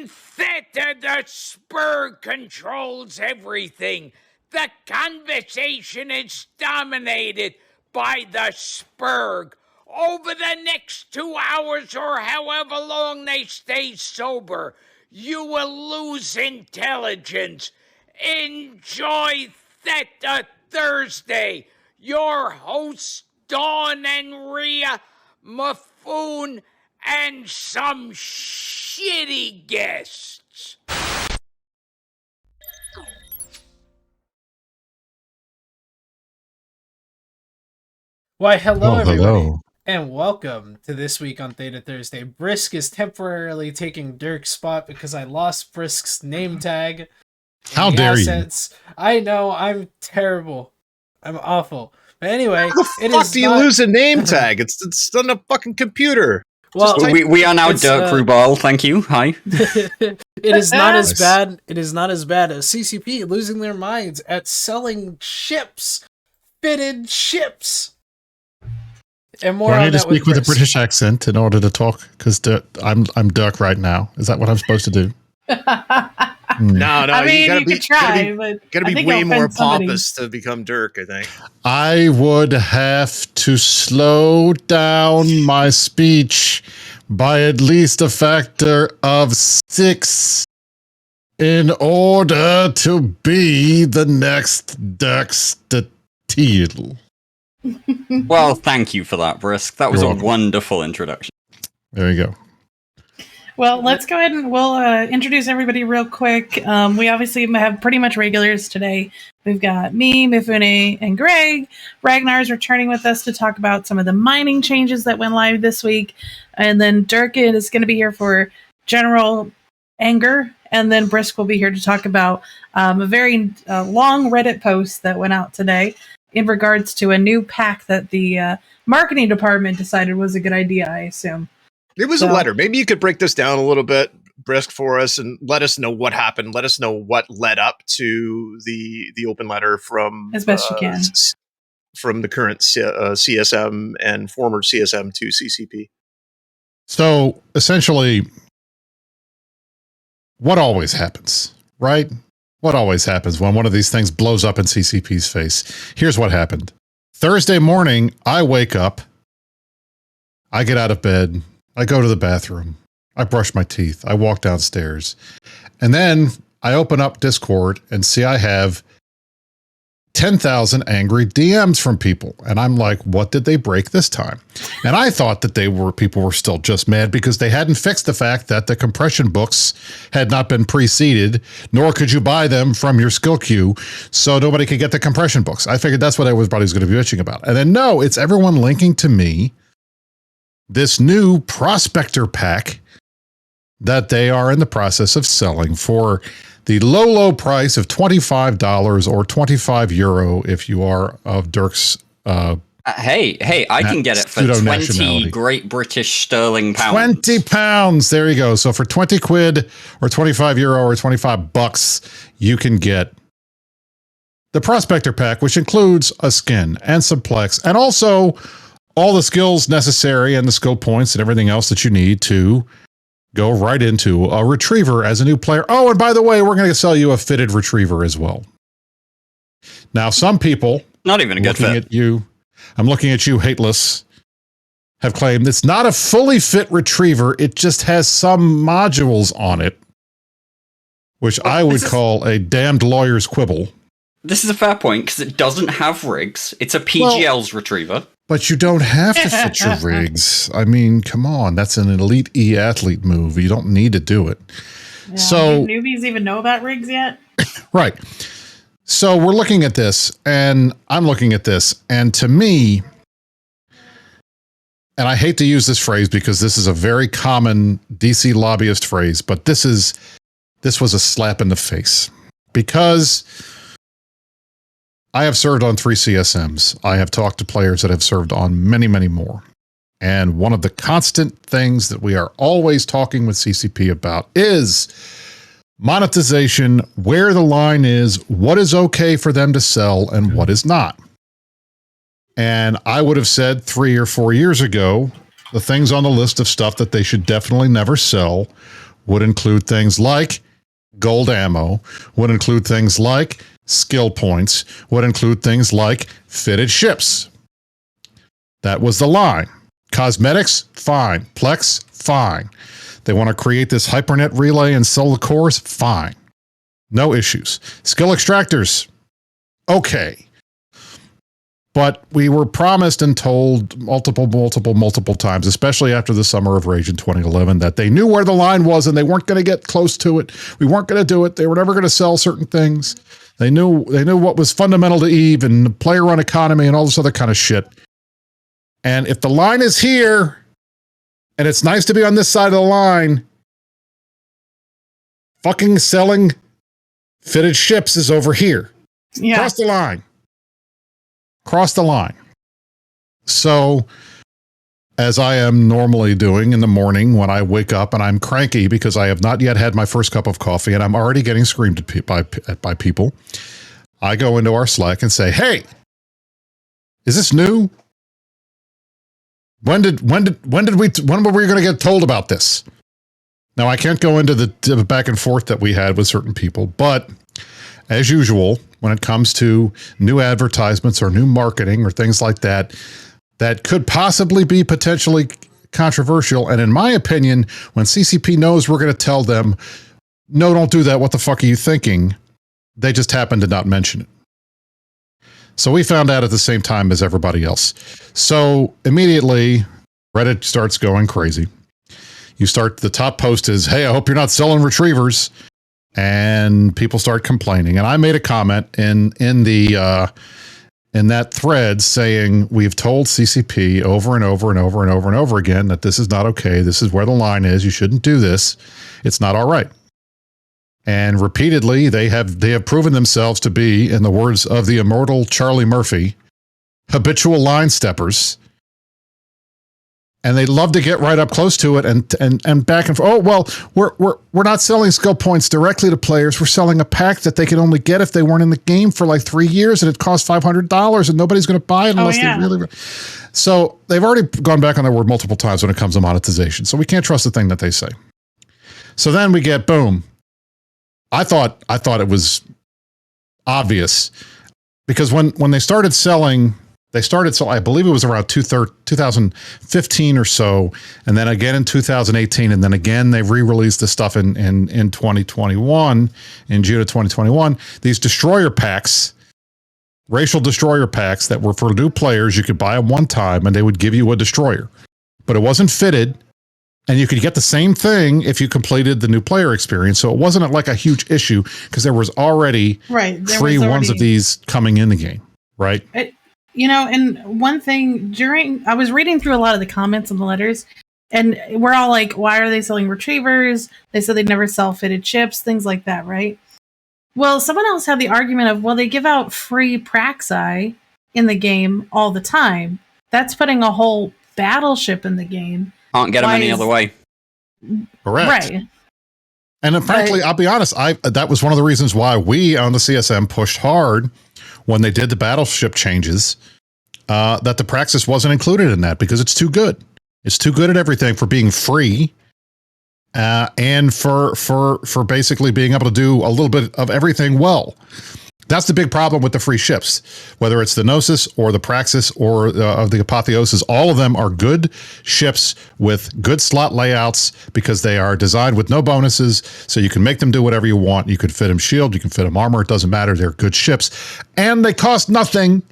In Theta, the spur controls everything. The conversation is dominated by the spurg. Over the next 2 hours or however long they stay sober, you will lose intelligence. Enjoy Theta Thursday. Your hosts, Dawn and Rhea, Mifune, and some shitty guests. Why, hello, everybody, and welcome to This Week on Theta Thursday. Brisk is temporarily taking Dirk's spot because I lost Brisk's name tag. How dare you? I know, I'm terrible. I'm awful. But anyway, how the fuck do you lose a name tag? It's on a fucking computer. Well, we are now Dirk Rubal. Thank you. Hi. It is not as bad. It is not as bad as CCP losing their minds at selling ships, fitted ships. And more. Do I need to speak with a British accent in order to talk? Because I'm Dirk right now. Is that what I'm supposed to do? No. I mean, you could try, but gotta be way more pompous to become Dirk, I think. I would have to slow down my speech by at least a factor of 6 in order to be the next Dirk Stetille. Well, thank you for that, Brisk. That was a wonderful introduction. There you go. Well, let's go ahead and we'll introduce everybody real quick. We obviously have pretty much regulars today. We've got me, Mifune, and Greg. Ragnar is returning with us to talk about some of the mining changes that went live this week. And then Dirk is going to be here for general anger. And then Brisk will be here to talk about a very long Reddit post that went out today in regards to a new pack that the marketing department decided was a good idea, I assume. It was a letter. Maybe you could break this down a little bit, Brisk, for us and let us know what happened. Let us know what led up to the open letter from as best you can from the current CSM and former CSM to CCP. So essentially, what always happens, right? What always happens when one of these things blows up in CCP's face? Here's what happened. Thursday morning, I wake up, I get out of bed, I go to the bathroom, I brush my teeth, I walk downstairs, and then I open up Discord and see I have 10,000 angry DMs from people. And I'm like, what did they break this time? And I thought that people were still just mad because they hadn't fixed the fact that the compression books had not been pre-seeded, nor could you buy them from your skill queue, so nobody could get the compression books. I figured that's what everybody was going to be bitching about. And then no, it's everyone linking to me this new prospector pack that they are in the process of selling for the low price of $25 or €25 if you are of Dirk's. Hey, I can get it for 20 Great British Sterling pounds. 20 pounds. There you go. So for 20 quid or €25 or $25, you can get the prospector pack, which includes a skin and some plex and also all the skills necessary and the skill points and everything else that you need to go right into a retriever as a new player. Oh, and by the way, we're going to sell you a fitted retriever as well. Now, some people, not even a good fit. I'm looking at you, Hateless, have claimed it's not a fully fit retriever. It just has some modules on it, which I would call a damned lawyer's quibble. This is a fair point because it doesn't have rigs. It's a PGL's retriever. But you don't have to fit your rigs. I mean, come on. That's an elite E-athlete move. You don't need to do it. Yeah, so do newbies even know about rigs yet? Right. So we're looking at this, and I'm looking at this, and to me, and I hate to use this phrase because this is a very common DC lobbyist phrase, but this was a slap in the face. Because I have served on 3 CSMs. I have talked to players that have served on many, many more. And one of the constant things that we are always talking with CCP about is monetization, where the line is, what is okay for them to sell and what is not. And I would have said 3 or 4 years ago, the things on the list of stuff that they should definitely never sell would include things like gold ammo, would include things like skill points, would include things like fitted ships. That was the line. Cosmetics, fine. Plex, fine. They want to create this hypernet relay and sell the cores, fine. No issues. Skill extractors, okay. But we were promised and told multiple times, especially after the Summer of Rage in 2011, that they knew where the line was and they weren't going to get close to it. We weren't going to do it. They were never going to sell certain things. They knew what was fundamental to EVE and player-run economy and all this other kind of shit. And if the line is here, and it's nice to be on this side of the line, fucking selling fitted ships is over here. Yeah. Cross the line. Cross the line. So, as I am normally doing in the morning when I wake up and I'm cranky because I have not yet had my first cup of coffee and I'm already getting screamed at by people, I go into our Slack and say, "Hey, is this new? When were we going to get told about this?" Now, I can't go into the back and forth that we had with certain people, but as usual, when it comes to new advertisements or new marketing or things like that, that could possibly be potentially controversial. And in my opinion, when CCP knows we're going to tell them, no, don't do that. What the fuck are you thinking? They just happen to not mention it. So we found out at the same time as everybody else. So immediately Reddit starts going crazy. The top post is, "Hey, I hope you're not selling retrievers." And people start complaining. And I made a comment in that thread saying, we've told CCP over and over and over and over and over again that this is not okay. This is where the line is. You shouldn't do this. It's not all right. And repeatedly, they have proven themselves to be, in the words of the immortal Charlie Murphy, habitual line steppers. And they love to get right up close to it and back and forth. Oh, well, we're not selling skill points directly to players. We're selling a pack that they could only get if they weren't in the game for like 3 years, and it costs $500, and nobody's going to buy it unless they really. So they've already gone back on their word multiple times when it comes to monetization. So we can't trust the thing that they say. So then we get boom. I thought it was obvious because when they started selling. I believe it was around 2015 or so, and then again in 2018, and then again they re-released the stuff in 2021, in June of 2021. These destroyer packs, racial destroyer packs that were for new players. You could buy them one time, and they would give you a destroyer, but it wasn't fitted, and you could get the same thing if you completed the new player experience. So it wasn't like a huge issue because there was already free ones of these coming in the game, right? And one thing I was reading through a lot of the comments and the letters, and we're all like, why are they selling retrievers? They said they'd never sell fitted ships, things like that, right? Well, someone else had the argument of, well, they give out free Praxi in the game all the time. That's putting a whole battleship in the game. Can't get them any other way. Correct. Right. And frankly, I'll be honest, that was one of the reasons why we on the CSM pushed hard when they did the battleship changes, that the Praxis wasn't included in that because it's too good. It's too good at everything for being free, and for basically being able to do a little bit of everything well. That's the big problem with the free ships, whether it's the Gnosis or the Praxis or of the Apotheosis. All of them are good ships with good slot layouts because they are designed with no bonuses, so you can make them do whatever you want. You can fit them shield, you can fit them armor, it doesn't matter. They're good ships, and they cost nothing.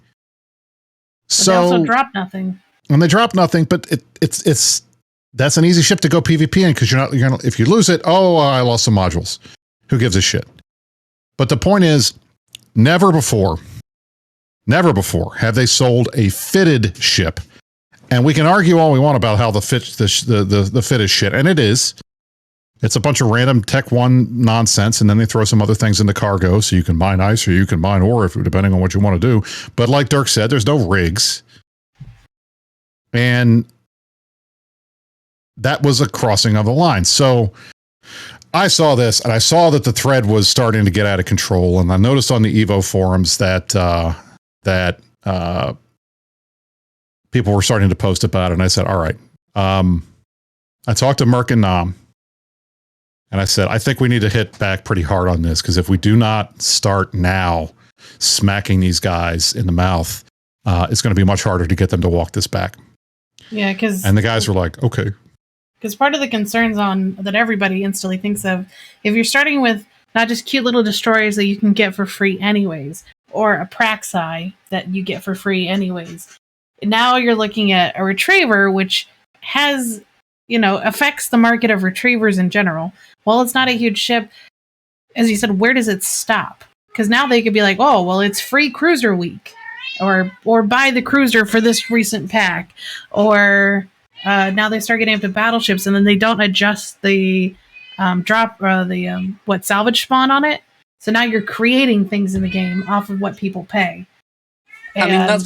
But they also drop nothing. And they drop nothing, but it's that's an easy ship to go PvP in because you're gonna if you lose it, oh, I lost some modules. Who gives a shit? But the point is, never before have they sold a fitted ship. And we can argue all we want about how the fit is shit, and it is. It's a bunch of random Tech 1 nonsense, and then they throw some other things in the cargo so you can mine ice or you can mine ore, depending on what you want to do. But like Dirk said, there's no rigs. And that was a crossing of the line. So I saw this, and I saw that the thread was starting to get out of control, and I noticed on the Evo forums that people were starting to post about it, and I said, all right. I talked to Merc and Nam, And I said, I think we need to hit back pretty hard on this, because if we do not start now smacking these guys in the mouth, it's going to be much harder to get them to walk this back. Yeah, and the guys were like, okay. Because part of the concerns that everybody instantly thinks of, if you're starting with not just cute little destroyers that you can get for free anyways, or a Praxi that you get for free anyways, now you're looking at a retriever, which has, affects the market of retrievers in general. While it's not a huge ship, as you said, where does it stop? Because now they could be like, oh, well, it's free cruiser week, or buy the cruiser for this recent pack, or now they start getting up to battleships, and then they don't adjust the salvage spawn on it. So now you're creating things in the game off of what people pay. And I mean,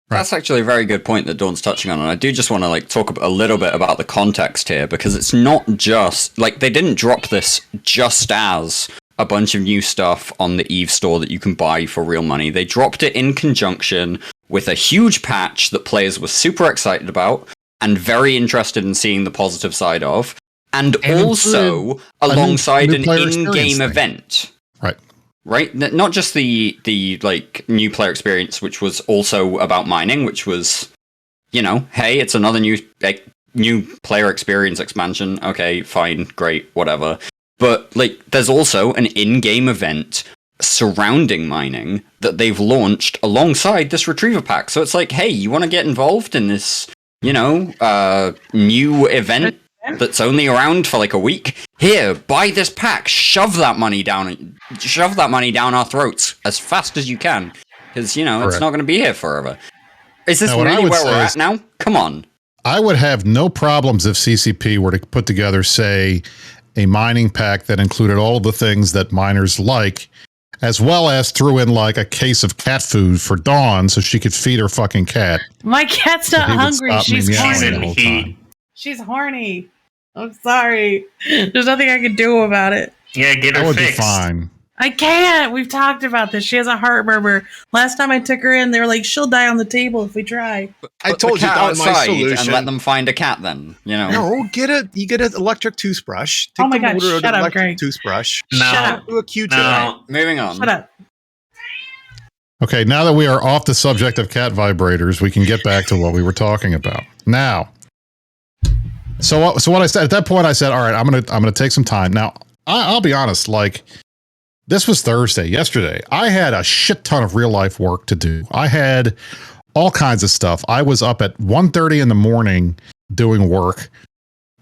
that's actually a very good point that Dawn's touching on, and I do just want to talk a little bit about the context here, because it's not just they didn't drop this just as a bunch of new stuff on the Eve store that you can buy for real money. They dropped it in conjunction with a huge patch that players were super excited about and very interested in seeing the positive side of, and also alongside an in-game event. Right? Not just the new player experience, which was also about mining, which was, hey, it's another new player experience expansion. Okay, fine, great, whatever. But there's also an in-game event surrounding mining that they've launched alongside this retriever pack. So it's hey, you want to get involved in this, new event that's only around for a week? Here, buy this pack. Shove that money down our throats as fast as you can, because it's not going to be here forever. Is this really where we're at now? Come on. I would have no problems if CCP were to put together, say, a mining pack that included all of the things that miners like, as well as threw in a case of cat food for Dawn so she could feed her fucking cat. My cat's not hungry. She's horny. She's horny. I'm sorry. There's nothing I can do about it. Yeah, get her fixed. That would be fine. I can't. We've talked about this. She has a heart murmur. Last time I took her in, they were like, she'll die on the table if we try. I told you that my solution. And let them find a cat then, No, you get an electric toothbrush. Take my God, shut up, electric Greg. toothbrush. No. Shut up. Do a Q-tip. No. Moving on. Shut up. Okay, now that we are off the subject of cat vibrators, we can get back to what we were talking about. Now, so what I said at that point, I said, all right, I'm gonna take some time. Now, I'll be honest, this was Thursday, yesterday. I had a shit ton of real life work to do. I had all kinds of stuff. I was up at 1:30 in the morning doing work,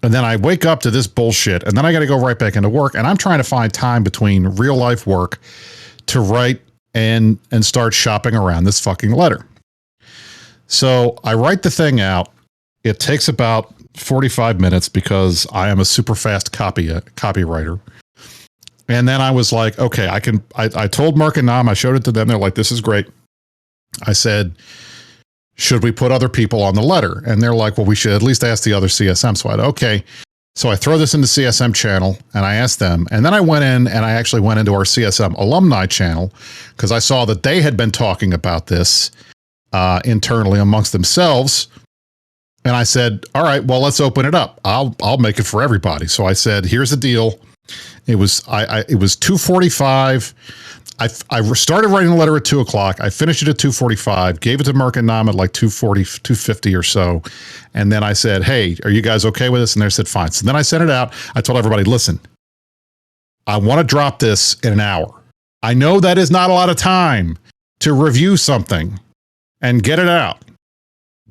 and then I wake up to this bullshit, and then I got to go right back into work, and I'm trying to find time between real life work to write and start shopping around this fucking letter. So I write the thing out. It takes about 45 minutes because I am a super fast copywriter. And then I was like, okay, I told Merc and Nam, I showed it to them. They're like, this is great. I said, should we put other people on the letter? And they're like, well, we should at least ask the other CSM. So okay. So I throw this into CSM channel and I asked them. And then I went in and I actually went into our CSM alumni channel because I saw that they had been talking about this internally amongst themselves. And I said, all right, well, let's open it up. I'll make it for everybody. So I said, here's the deal. It was 2:45. I started writing the letter at 2:00. I finished it at 2:45, gave it to Merc and Nam at 2:40, 2:50 or so. And then I said, hey, are you guys okay with this? And they said, fine. So then I sent it out. I told everybody, listen, I want to drop this in an hour. I know that is not a lot of time to review something and get it out.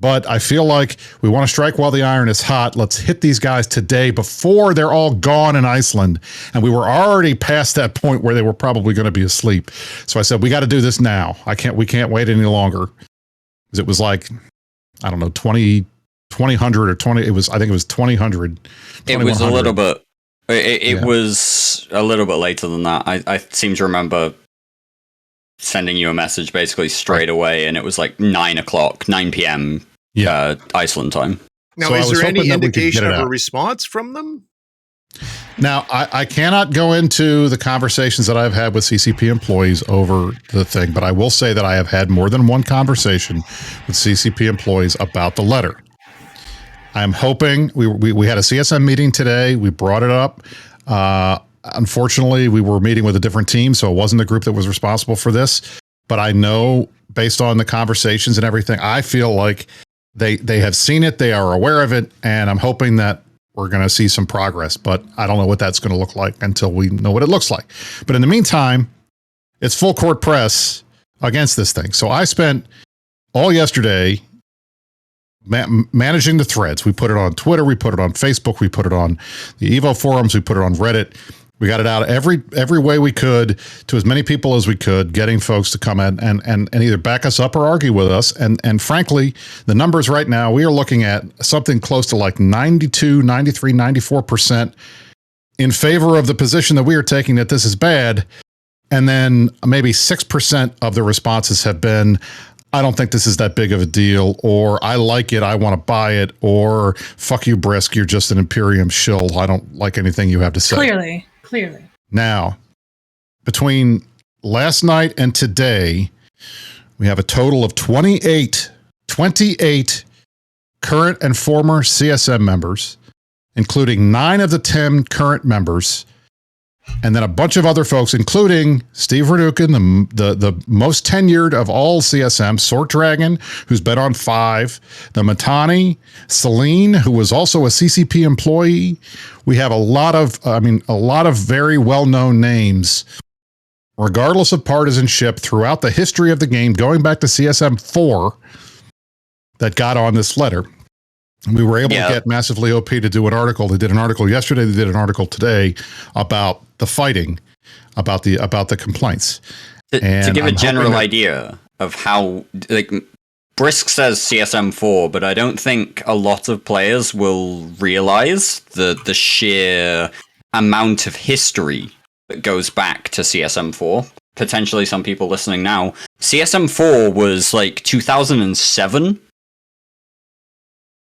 But I feel like we want to strike while the iron is hot. Let's hit these guys today before they're all gone in Iceland. And we were already past that point where they were probably going to be asleep. So I said, we got to do this now. We can't wait any longer. Because it was I don't know, 2000 or 20. I think it was 2000. It was a little bit. It was a little bit later than that. I seem to remember sending you a message basically straight away, and it was 9 p.m. Iceland time. Now, is there any indication of a response from them? Now, I cannot go into the conversations that I've had with CCP employees over the thing, but I will say that I have had more than one conversation with CCP employees about the letter. I'm hoping we had a CSM meeting today. We brought it up. Unfortunately, we were meeting with a different team, so it wasn't the group that was responsible for this. But I know, based on the conversations and everything, I feel like they have seen it, they are aware of it, and I'm hoping that we're going to see some progress. But I don't know what that's going to look like until we know what it looks like. But in the meantime, it's full court press against this thing. So I spent all yesterday managing the threads. We put it on Twitter, we put it on Facebook, we put it on the Evo forums, we put it on Reddit. We got it out every way we could to as many people as we could, getting folks to come in and either back us up or argue with us. And frankly, the numbers right now, we are looking at something close to like 92, 93, 94% in favor of the position that we are taking, that this is bad. And then maybe 6% of the responses have been, I don't think this is that big of a deal, or I like it, I want to buy it, or fuck you, Brisk, you're just an Imperium shill, I don't like anything you have to say. Clearly. Now, between last night and today, we have a total of 28 current and former CSM members, including 9 of the 10 current members, and then a bunch of other folks, including Steve Renukin, the most tenured of all CSM, Sword Dragon, who's been on 5, the Matani, Celine, who was also a CCP employee. We have a lot of very well-known names, regardless of partisanship, throughout the history of the game, going back to CSM 4, that got on this letter. We were able to get Massively OP to do an article. They did an article yesterday. They did an article today about the fighting, about the complaints. To give a general idea of how, like, Brisk says CSM 4, but I don't think a lot of players will realize the sheer amount of history that goes back to CSM 4. Potentially some people listening now. CSM 4 was like 2007.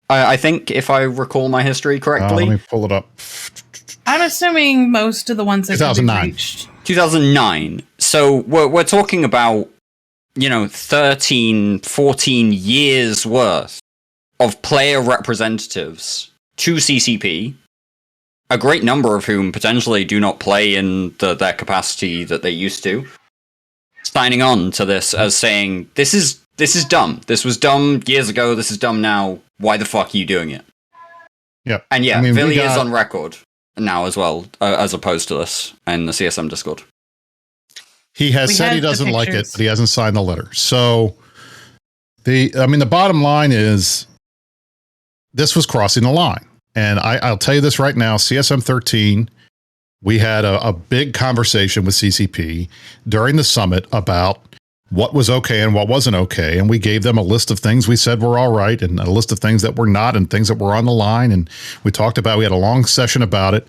I think, if I recall my history correctly. Let me pull it up. I'm assuming most of the ones that 2009. reached. 2009. So we're talking about, 13, 14 years worth of player representatives to CCP, a great number of whom potentially do not play in their capacity that they used to, signing on to this as saying, this is dumb. This was dumb years ago. This is dumb now. Why the fuck are you doing it? Yeah. And Billy is on record now as well, as opposed to this in the CSM Discord. He has said he doesn't like it, but he hasn't signed the letter. So the bottom line is this was crossing the line. And I'll tell you this right now, CSM 13, we had a big conversation with CCP during the summit about what was okay and what wasn't okay. And we gave them a list of things we said were all right and a list of things that were not and things that were on the line. And we had a long session about it.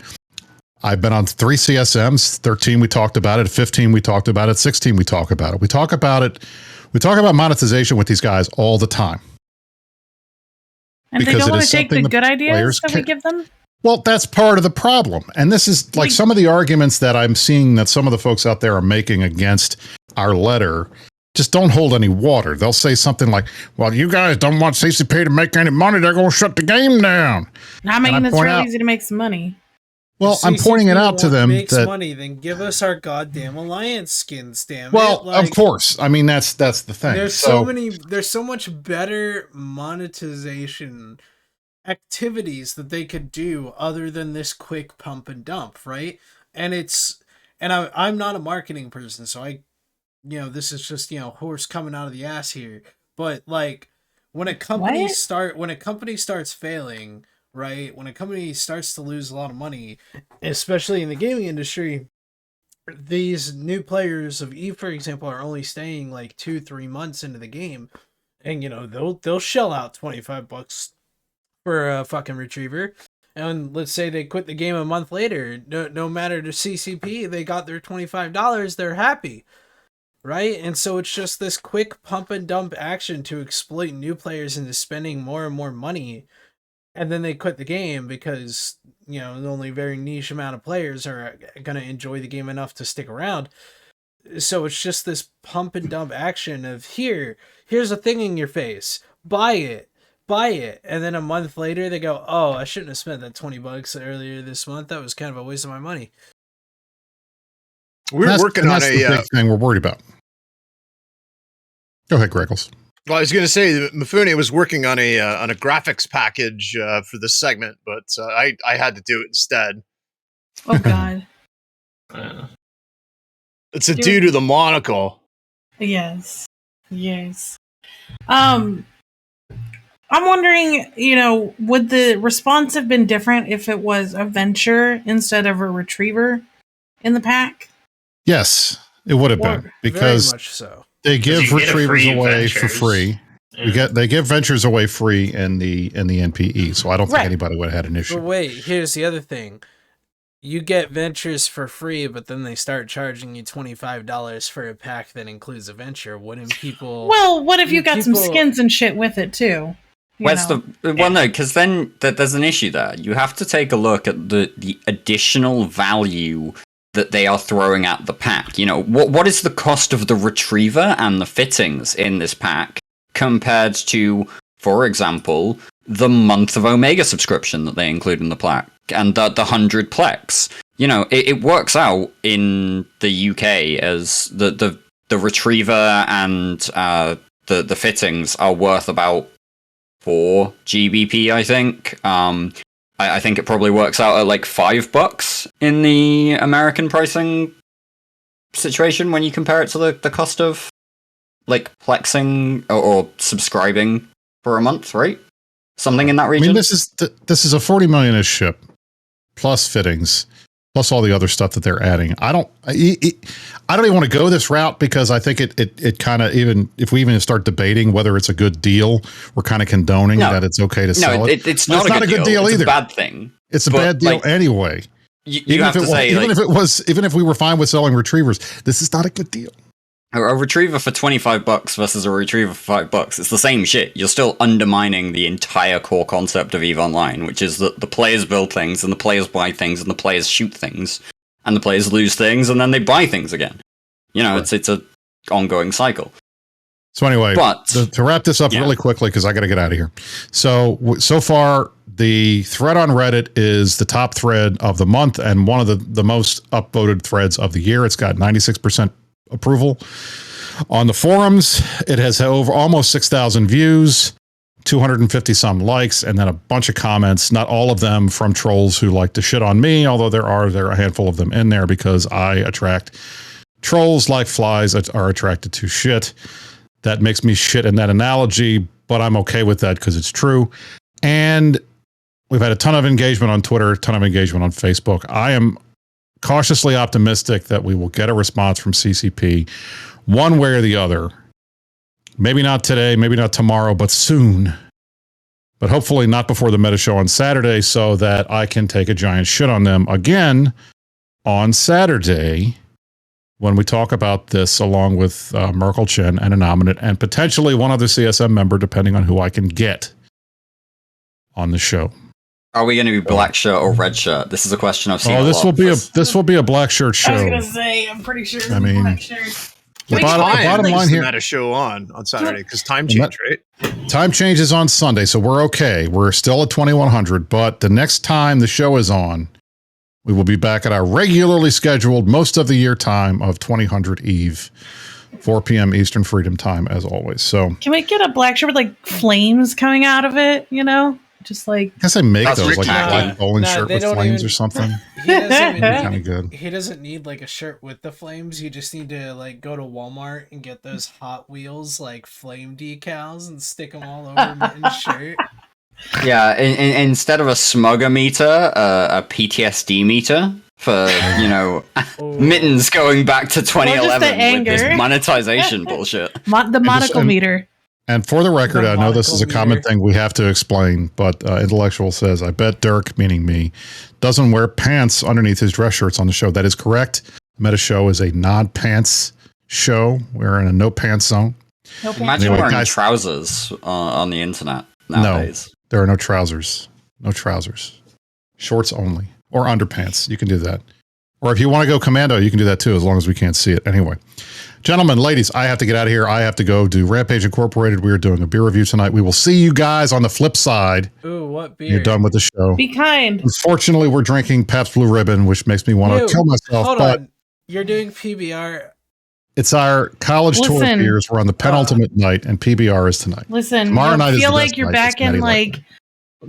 I've been on 3 CSMs, 13 we talked about it, 15 we talked about it, 16 we talk about it. We talk about monetization with these guys all the time. And they don't want to take the good ideas that we give them? Well, that's part of the problem. And this is like some of the arguments that I'm seeing that some of the folks out there are making against our letter just don't hold any water. They'll say something like, well, you guys don't want CCP to make any money. They're going to shut the game down. I mean, it's real easy to make some money. Well, I'm pointing it out to them that money, then give us our goddamn alliance skins, damn it. Well, of course. I mean, that's the thing. There's so much better monetization activities that they could do other than this quick pump and dump, right? And I'm not a marketing person, so this is just, horse coming out of the ass here. But like when a company starts failing, right? When a company starts to lose a lot of money, especially in the gaming industry, these new players of EVE, for example, are only staying like 2-3 months into the game, and they'll shell out $25 for a fucking retriever. And let's say they quit the game a month later, no matter to CCP, they got their $25, they're happy, right? And so it's just this quick pump and dump action to exploit new players into spending more and more money, and then they quit the game because, only a very niche amount of players are going to enjoy the game enough to stick around. So it's just this pump and dump action of here's a thing in your face, buy it. buy it, and then a month later they go, "Oh, I shouldn't have spent that $20 earlier this month. That was kind of a waste of my money." We're working on the big thing we're worried about. Go ahead, Greggles. Well, I was going to say that Mifune was working on a graphics package for this segment, but I had to do it instead. Oh God. It's a due to the monocle. Yes. I'm wondering, would the response have been different if it was a venture instead of a retriever in the pack? Yes, it would have been, because very much so. They give retrievers away for free. Yeah. They give ventures away free in the NPE, so I don't think anybody would have had an issue. But wait, here's the other thing. You get ventures for free, but then they start charging you $25 for a pack that includes a venture. Wouldn't people... Well, what if you got some skins and shit with it, too? No, because then there's an issue there. You have to take a look at the additional value that they are throwing at the pack. What is the cost of the retriever and the fittings in this pack compared to, for example, the month of Omega subscription that they include in the pack and the 100 Plex? It works out in the UK as the retriever and the fittings are worth about 4 GBP, I think. I think it probably works out at like $5 in the American pricing situation when you compare it to the cost of like plexing or subscribing for a month, right? Something in that region. I mean, this is a 40 million-ish ship, plus fittings, plus all the other stuff that they're adding. I don't even want to go this route, because I think it kind of, even if we even start debating whether it's a good deal, we're kind of condoning that it's okay to sell it. It's not a good deal either. It's a bad thing. It's a bad deal anyway. Even if we were fine with selling retrievers, this is not a good deal. A retriever for $25 versus a retriever for $5, it's the same shit. You're still undermining the entire core concept of EVE Online, which is that the players build things, and the players buy things, and the players shoot things, and the players lose things, and then they buy things again. It's a ongoing cycle. So anyway, but to wrap this up really quickly, because I got to get out of here. So far, the thread on Reddit is the top thread of the month and one of the most upvoted threads of the year. It's got 96% approval. On the forums, it has over almost 6,000 views, 250 some likes, and then a bunch of comments, not all of them from trolls who like to shit on me, although there are a handful of them in there, because I attract trolls like flies that are attracted to shit. That makes me shit in that analogy, but I'm okay with that because it's true. And we've had a ton of engagement on Twitter, a ton of engagement on Facebook. I am cautiously optimistic that we will get a response from CCP one way or the other. Maybe not today, maybe not tomorrow, but soon. But hopefully not before the meta show on Saturday, so that I can take a giant shit on them again on Saturday when we talk about this, along with Merkel Chen and Anominate and potentially one other CSM member, depending on who I can get on the show. Are we going to be black shirt or red shirt? This is a question I've seen. This will be a black shirt show. I was going to say, I'm pretty sure. Black shirt. The bottom line here. Meta show on Saturday because time change, right? Time change is on Sunday, so we're okay. We're still at 2100, but the next time the show is on, we will be back at our regularly scheduled most of the year time of 2000 Eve, 4 p.m. Eastern Freedom Time, as always. So can we get a black shirt with like flames coming out of it? Just like, I guess they make those like a black bowling shirt with flames or something. Kind of good. He doesn't need like a shirt with the flames. You just need to like go to Walmart and get those Hot Wheels like flame decals and stick them all over Mitten's shirt. Yeah, instead of a smugger meter, a PTSD meter for Mittens going back to 2011 with this monetization bullshit. The monocle meter. And for the record, I know this is a common thing we have to explain, but Intellectual says, I bet Dirk, meaning me, doesn't wear pants underneath his dress shirts on the show. That is correct. The Meta Show is a non-pants show. We're in a no-pants zone. Imagine wearing trousers on the internet nowadays. No, there are no trousers. No trousers. Shorts only. Or underpants. You can do that. Or if you want to go commando, you can do that too, as long as we can't see it. Anyway, gentlemen, ladies, I have to get out of here. I have to go do Rampage Incorporated. We are doing a beer review tonight. We will see you guys on the flip side. Ooh, what beer? You're done with the show. Be kind. Unfortunately, we're drinking Pabst Blue Ribbon, which makes me want to kill myself. Hold but on. You're doing PBR. It's our college tour beers. We're on the penultimate night, and PBR is tonight. Listen, Tomorrow night feel is like you're night. back in like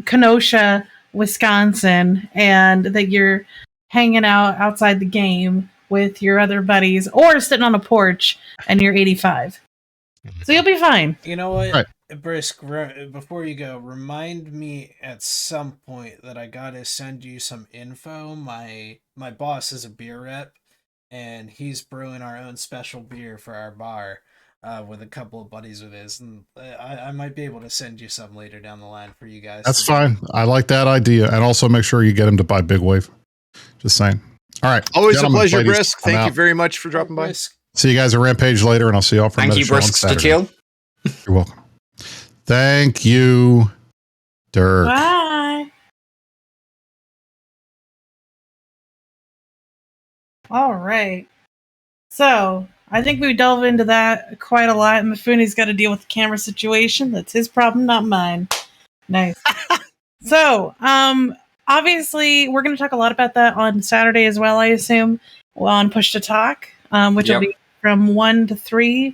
Kenosha, Wisconsin, and that you're hanging out outside the game with your other buddies, or sitting on a porch and you're 85. So you'll be fine. You know what? Right. Brisk, before you go, remind me at some point that I gotta send you some info. My boss is a beer rep, and he's brewing our own special beer for our bar with a couple of buddies of his. And I might be able to send you some later down the line for you guys. That's fine. I like that idea. And also make sure you get him to buy Big Wave. Just saying. All right. Always a pleasure, Brisk. Thank you very much for dropping by. See you guys at Rampage later, and I'll see you all for Thank you, Brisk Stetille. You're welcome. Thank you, Dirk. Bye. All right. So I think we delve into that quite a lot. Mifune's got to deal with the camera situation. That's his problem, not mine. Nice. So, obviously, we're going to talk a lot about that on Saturday as well, I assume, on Push to Talk, which will be from 1 to 3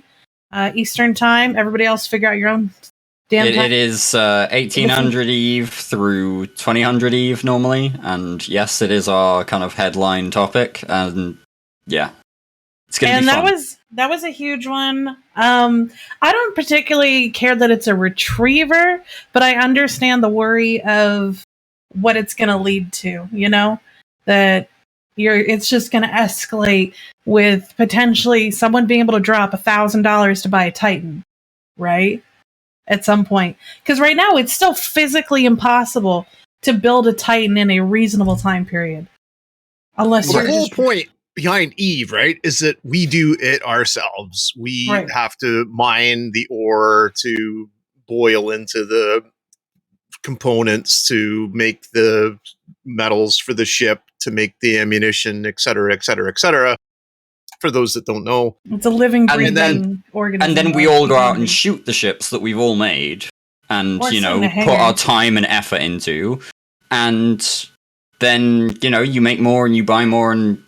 Eastern Time. Everybody else figure out your own damn time. It is 1800 Eve through 2000 Eve normally, and yes, it is our kind of headline topic, and yeah, it's going to be fun. And that was a huge one. I don't particularly care that it's a retriever, but I understand the worry of what it's going to lead to, you know, that it's just going to escalate with potentially someone being able to drop $1,000 to buy a Titan, right? At some point. Because right now it's still physically impossible to build a Titan in a reasonable time period. Unless the whole point behind Eve, right, is that we do it ourselves. We have to mine the ore to boil into the components to make the metals for the ship, to make the ammunition, et cetera, et cetera, et cetera. For those that don't know, it's a living, breathing organism. And then we all go out and shoot the ships that we've all made and, you know, put our time and effort into. And then, you know, you make more and you buy more, and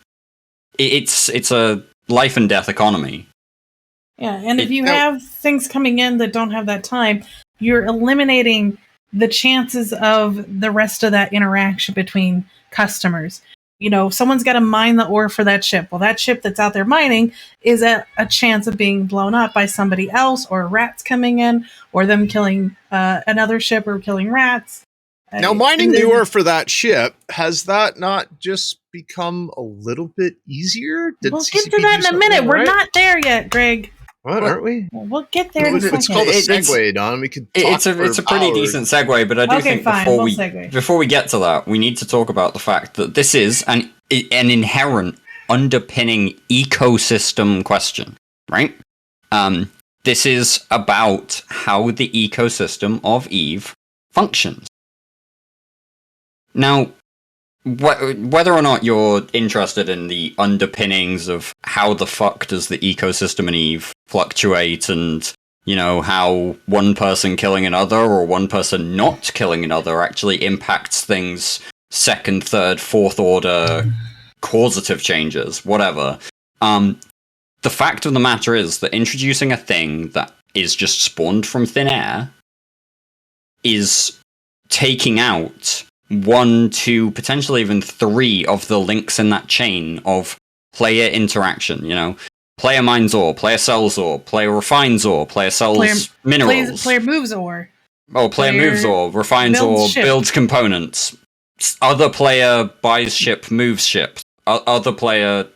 it's a life and death economy. Yeah, and if you have things coming in that don't have that time, you're eliminating the chances of the rest of that interaction between customers. You know, someone's got to mine the ore for that ship. Well, that ship that's out there mining is at a chance of being blown up by somebody else, or rats coming in, or them killing another ship or killing rats. Now, mining the ore for that ship, has that not just become a little bit easier? We'll get to that in a minute. We're not there yet, Greg. What, aren't we? Well, we'll get there in a second. It's called a segue, Don. We could talk it's a pretty decent segue, but I do think before we get to that, we need to talk about the fact that this is an inherent underpinning ecosystem question, right? This is about how the ecosystem of Eve functions. Now, whether or not you're interested in the underpinnings of how the fuck does the ecosystem in Eve fluctuate, and, you know, how one person killing another or one person not killing another actually impacts things second, third, fourth order causative changes, whatever. The fact of the matter is that introducing a thing that is just spawned from thin air is taking out 1, 2, potentially even 3 of the links in that chain of player interaction. You know, player mines ore, player sells ore, player refines ore, player sells minerals. Player moves ore. Oh, player moves ore, refines ore, builds components. Other player buys ship, moves ship. Other player,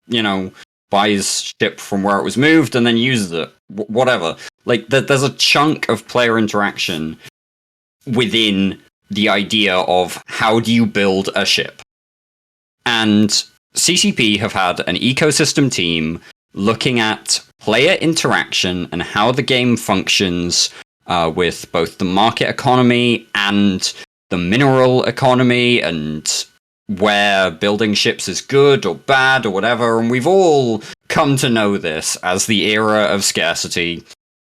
you know, buys ship from where it was moved and then uses it. Whatever. Like, there's a chunk of player interaction within the idea of how do you build a ship. And CCP have had an ecosystem team looking at player interaction and how the game functions with both the market economy and the mineral economy and where building ships is good or bad or whatever, and we've all come to know this as the era of scarcity.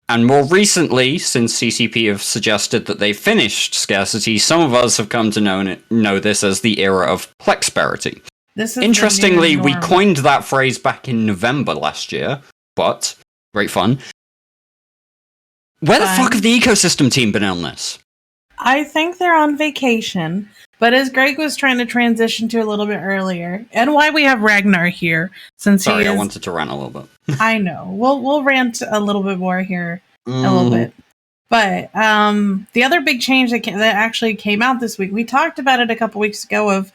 And more recently, since CCP have suggested that they've finished scarcity, some of us have come to know this as the era of plexperity. Interestingly, we coined that phrase back in November last year, but great fun. Where the fuck have the ecosystem team been on this? I think they're on vacation, but as Greg was trying to transition to a little bit earlier, and why we have Ragnar here, since I wanted to rant a little bit. I know. We'll rant a little bit more here, a little bit. But the other big change that actually came out this week, we talked about it a couple weeks ago of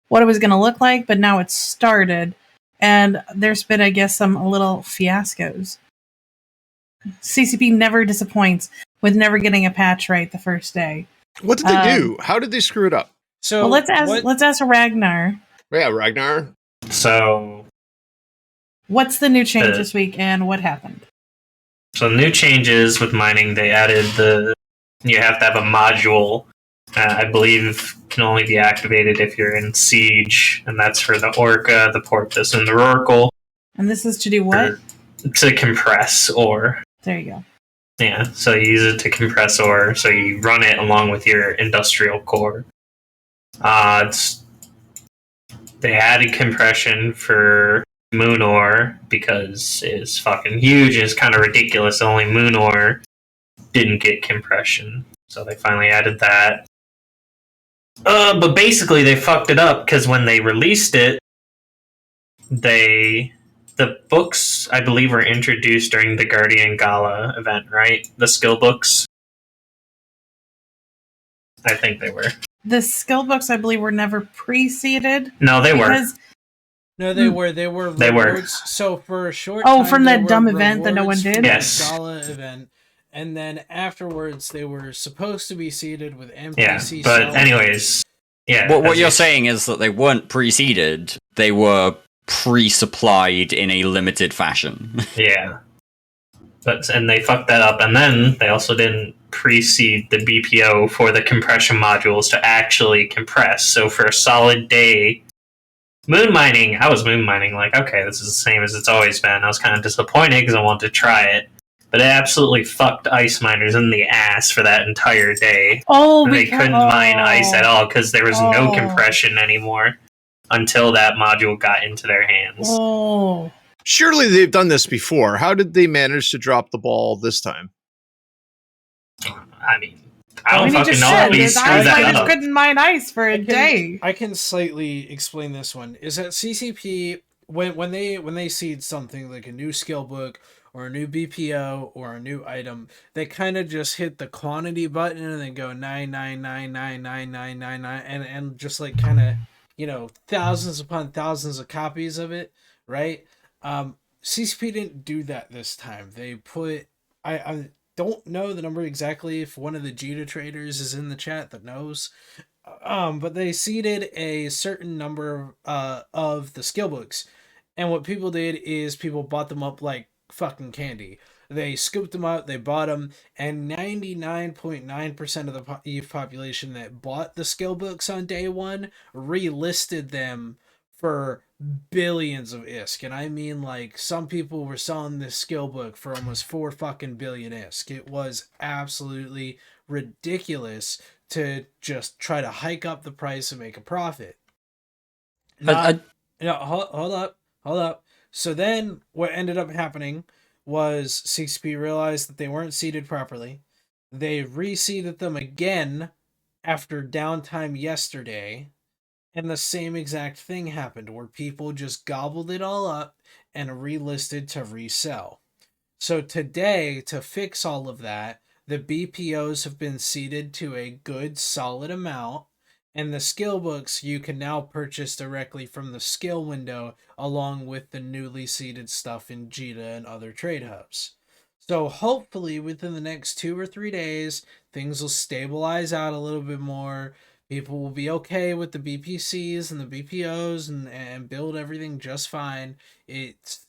what it was going to look like, but now it's started, and there's been, I guess, some little fiascos. CCP never disappoints with never getting a patch right the first day. What did they do? How did they screw it up? So let's ask Ragnar. Yeah, Ragnar. So what's the new change this week, and what happened? So new changes with mining, they added you have to have a module. I believe can only be activated if you're in Siege, and that's for the Orca, the Porpoise, and the Rorqual. And this is to do what? To compress ore. There you go. Yeah, so you use it to compress ore, so you run it along with your industrial core. They added compression for moon ore because it's fucking huge and it's kind of ridiculous. Only moon ore didn't get compression, so they finally added that. But basically they fucked it up because when they released it, the books, I believe, were introduced during the Guardian Gala event, right? The skill books? I think they were. The skill books, I believe, were never pre-seeded. No, they were. No, they were. They were. They were. So for a short time, from that dumb event that no one did? Yes. Gala event. And then afterwards, they were supposed to be seeded with NPC. Yeah, but anyways. Yeah. What you're saying is that they weren't pre-seeded. They were pre-supplied in a limited fashion. Yeah. And they fucked that up, and then they also didn't pre-seed the BPO for the compression modules to actually compress. So for a solid day, moon mining, I was moon mining like, okay, this is the same as it's always been. I was kind of disappointed because I wanted to try it, but it absolutely fucked ice miners in the ass for that entire day. They couldn't mine ice at all because there was no compression anymore until that module got into their hands. Surely they've done this before. How did they manage to drop the ball this time? I mean, I don't fucking know how we screwed that up. Couldn't mine ice for a day. I can slightly explain this one. Is that CCP, when they seed something like a new skill book or a new BPO or a new item, they kind of just hit the quantity button and then go 999999999 and just like kind of, thousands upon thousands of copies of it, right? CCP didn't do that this time. They put I don't know the number exactly if one of the Jita traders is in the chat that knows. But they seeded a certain number of the skill books. And what people did is people bought them up like fucking candy. They scooped them out, they bought them, and 99.9% of the EVE population that bought the skill books on day one relisted them for billions of ISK. And I mean, like, some people were selling this skill book for almost 4 fucking billion ISK. It was absolutely ridiculous to just try to hike up the price and make a profit. Hold up. So then what ended up happening was CCP realized that they weren't seeded properly. They reseeded them again after downtime yesterday. And the same exact thing happened where people just gobbled it all up and relisted to resell. So today, to fix all of that, the BPOs have been seeded to a good solid amount, and the skill books you can now purchase directly from the skill window along with the newly seeded stuff in Jita and other trade hubs. So hopefully within the next 2 or 3 days, things will stabilize out a little bit more. People will be okay with the BPCs and the BPOs and build everything just fine. It's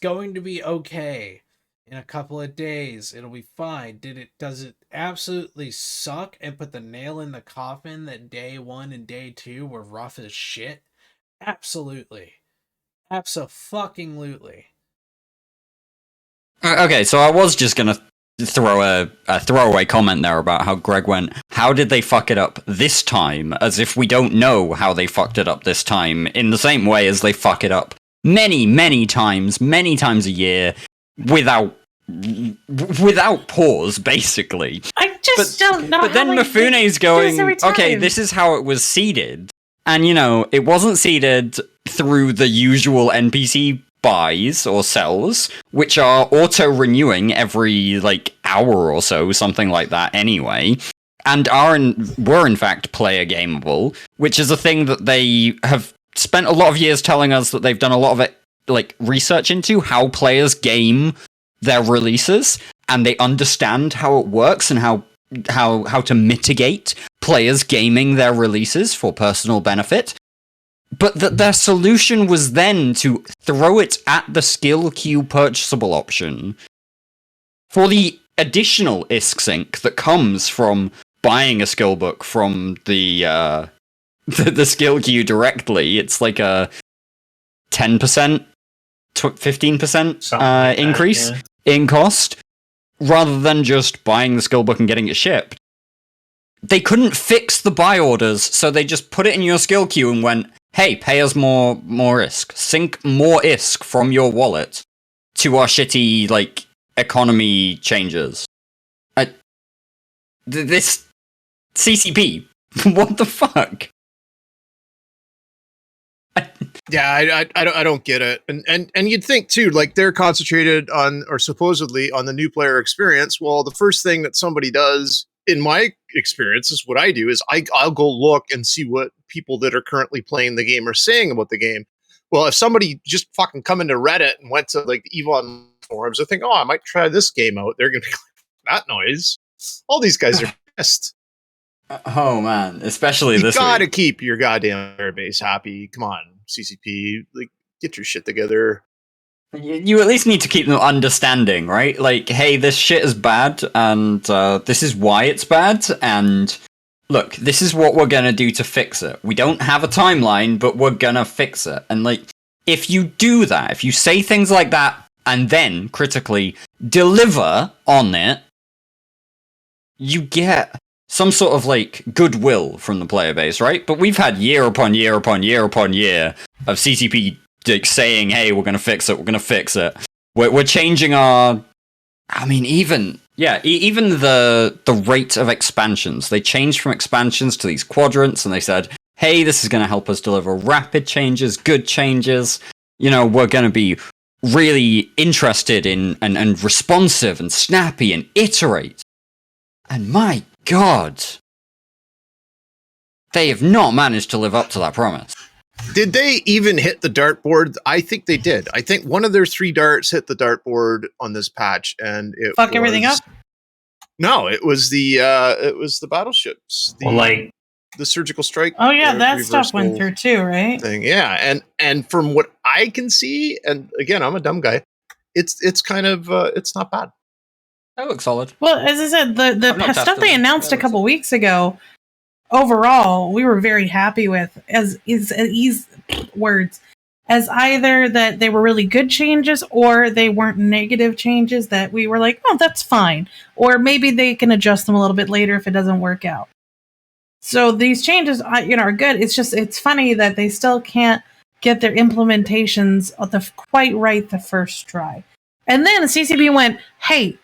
going to be okay. in a couple of days. It'll be fine. Does it absolutely suck and put the nail in the coffin that day 1 and day 2 were rough as shit? Absolutely. Abso-fucking-lutely. Okay, so I was just gonna throw a throwaway comment there about how Greg went, how did they fuck it up this time? As if we don't know how they fucked it up this time, in the same way as they fuck it up many times a year, without pause, basically. I just don't know. But then Mifune's going, okay, this is how it was seeded. And, you know, it wasn't seeded through the usual NPC buys or sells, which are auto-renewing every, like, hour or so, something like that anyway, and were in fact player gameable, which is a thing that they have spent a lot of years telling us that they've done a lot of it, like, research into how players game their releases, and they understand how it works and how to mitigate players gaming their releases for personal benefit. But that their solution was then to throw it at the skill queue purchasable option for the additional ISK sync that comes from buying a skill book from the skill queue directly. It's like a 10%, 15% increase in cost, rather than just buying the skill book and getting it shipped. They couldn't fix the buy orders, so they just put it in your skill queue and went, hey, pay us more ISK. Sync more ISK from your wallet to our shitty, like, economy changes. This CCP, what the fuck? Yeah, I don't get it. And you'd think too, like, they're concentrated on, or supposedly on, the new player experience. Well, the first thing that somebody does, in my experience, is what I do, is I'll go look and see what people that are currently playing the game are saying about the game. Well, if somebody just fucking come into Reddit and went to, like, the Evon forums, I think, oh, I might try this game out, they're gonna be like, that noise. All these guys are pissed. Oh man, especially this week. You gotta keep your goddamn player base happy. Come on, CCP, like, get your shit together. You at least need to keep them understanding, right? Like, hey, this shit is bad, and this is why it's bad, and look, this is what we're gonna do to fix it. We don't have a timeline, but we're gonna fix it. And, like, if you do that, if you say things like that, and then, critically, deliver on it, you get some sort of, like, goodwill from the player base, right? But we've had year upon year upon year upon year of CCP saying, hey, we're gonna fix it. We're changing our... I mean, even the rate of expansions. They changed from expansions to these quadrants, and they said, hey, this is gonna help us deliver rapid changes, good changes. You know, we're gonna be really interested in and responsive and snappy and iterate. And my God, they have not managed to live up to that promise. Did they even hit the dartboard? I think they did. I think one of their 3 darts hit the dartboard on this patch, and it fuck everything up. No, it was the battleships. The surgical strike. Oh yeah, that stuff went through too, right? Thing. Yeah, and from what I can see, and again, I'm a dumb guy, it's kind of it's not bad. That looks solid. Well, as I said, the stuff they announced a couple weeks ago, overall, we were very happy with as either that they were really good changes or they weren't negative changes that we were like, oh, that's fine. Or maybe they can adjust them a little bit later if it doesn't work out. So these changes, are good. It's just, it's funny that they still can't get their implementations quite right the first try. And then the CCP went, hey,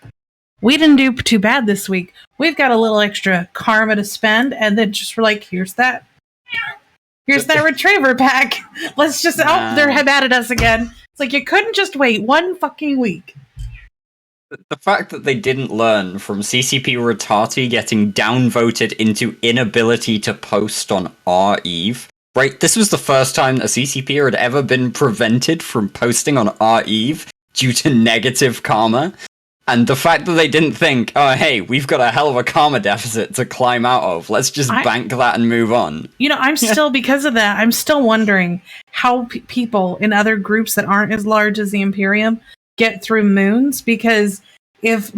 we didn't do too bad this week. We've got a little extra karma to spend, and then just we're like, here's that retriever pack. Let's just they're mad at us again. It's like, you couldn't just wait 1 fucking week. The fact that they didn't learn from CCP Ratati getting downvoted into inability to post on our Eve, right? This was the first time that a CCP had ever been prevented from posting on our Eve due to negative karma. And the fact that they didn't think, oh, hey, we've got a hell of a karma deficit to climb out of. Let's just bank that and move on. I'm still, because of that, I'm still wondering how people in other groups that aren't as large as the Imperium get through moons, because if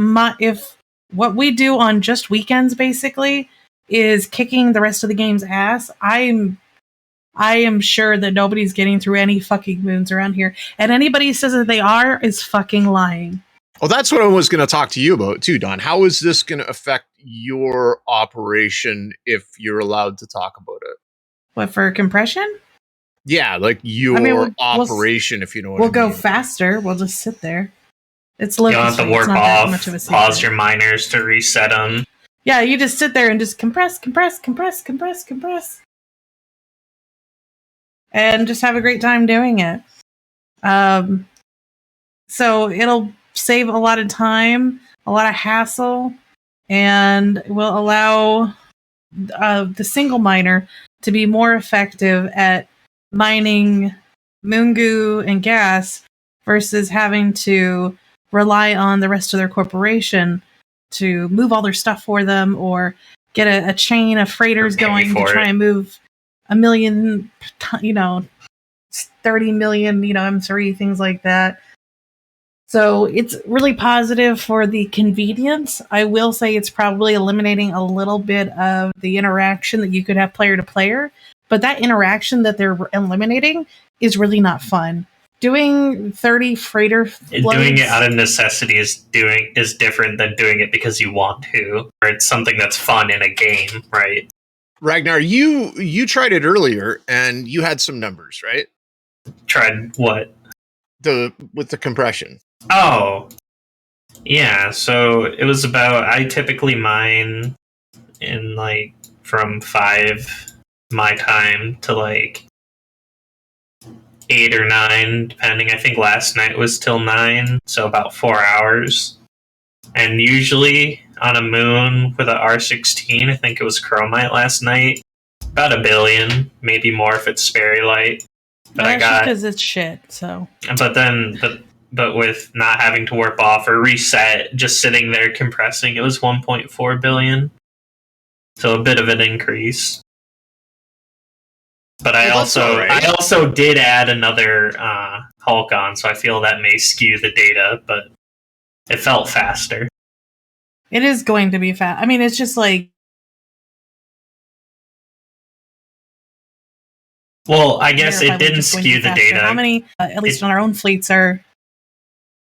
what we do on just weekends basically is kicking the rest of the game's ass, I am sure that nobody's getting through any fucking moons around here. And anybody who says that they are is fucking lying. Well, that's what I was going to talk to you about too, Don. How is this going to affect your operation if you're allowed to talk about it? What, for compression? Yeah, like your operation, if you know what I mean. We'll go faster. We'll just sit there. It's literally, you don't have to warp off, pause your miners to reset them. Yeah, you just sit there and just compress. And just have a great time doing it. So it'll save a lot of time, a lot of hassle, and will allow the single miner to be more effective at mining moon goo and gas versus having to rely on the rest of their corporation to move all their stuff for them, or get a chain of freighters going to try and move 1 million, 30 million, M3, things like that. So it's really positive for the convenience. I will say it's probably eliminating a little bit of the interaction that you could have player to player, but that interaction that they're eliminating is really not fun. Doing 30 freighter loads, doing it out of necessity is different than doing it because you want to, or it's something that's fun in a game, right? Ragnar, you tried it earlier and you had some numbers, right? Tried what? With the compression. Oh, yeah. So it was about, I typically mine in like from 5 my time to like 8 or 9, depending. I think last night was till 9, so about 4 hours. And usually on a moon with a R16, I think it was chromite last night, about 1 billion, maybe more if it's Sperry Light. But I got, because it's shit. So, but with not having to warp off or reset, just sitting there compressing, it was 1.4 billion. So a bit of an increase. But I also did add another Hulk on, so I feel that may skew the data, but it felt faster. It is going to be fast. I mean, it's just like... Well, I guess it didn't skew the data. How many, at least on our own fleets, are...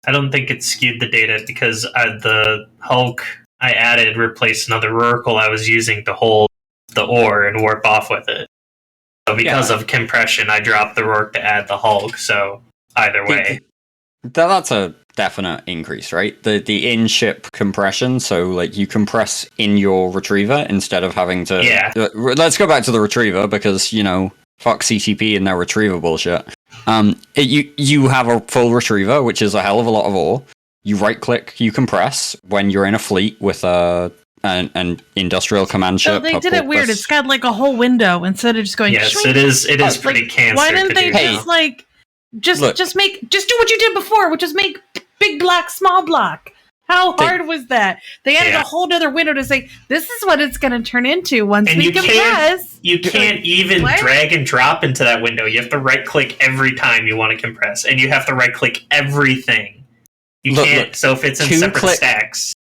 I don't think it skewed the data because the Hulk I added replaced another Rorqual I was using to hold the ore and warp off with it. So because of compression, I dropped the Rourke to add the Hulk, so either way. That's a definite increase, right? The in-ship compression, so like you compress in your retriever instead of having to... Yeah. Let's go back to the retriever because, fuck CCP and their retriever bullshit. You have a full retriever, which is a hell of a lot of ore. You right-click, you compress when you're in a fleet with an industrial command ship. So they did it weird. It's got like a whole window instead of just going. Yes, it is. It is pretty cancer. Why didn't they just do what you did before, which is make big block, small block? How hard was that? They added a whole other window to say this is what it's going to turn into once we compress. You can't even drag and drop into that window. You have to right click every time you want to compress, and you have to right click everything. You can't. So if it's in separate stacks.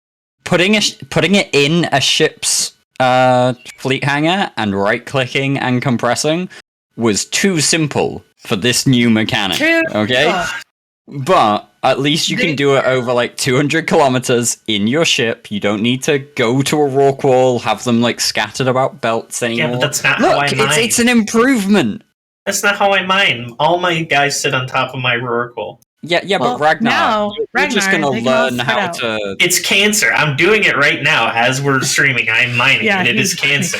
Putting it in a ship's fleet hangar and right-clicking and compressing was too simple for this new mechanic. Okay, but at least you can do it over like 200 kilometers in your ship. You don't need to go to a rock wall, have them like scattered about belts anymore. Yeah, but that's not how I mine. It's an improvement. That's not how I mine. All my guys sit on top of my Rorqual. Yeah, but Ragnar, you're just going to learn how to... It's cancer. I'm doing it right now as we're streaming. I'm mining, and it is cancer.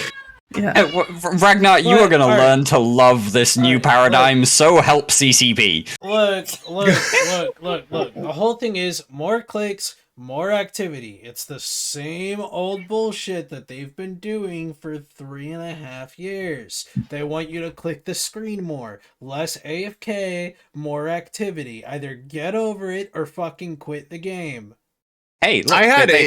Yeah. Ragnar, you are going to learn to love this new paradigm, so help CCP. Look. The whole thing is more clicks, more activity. It's the same old bullshit that they've been doing for 3.5 years. They want you to click the screen more. Less AFK, more activity. Either get over it or fucking quit the game. Hey, look, we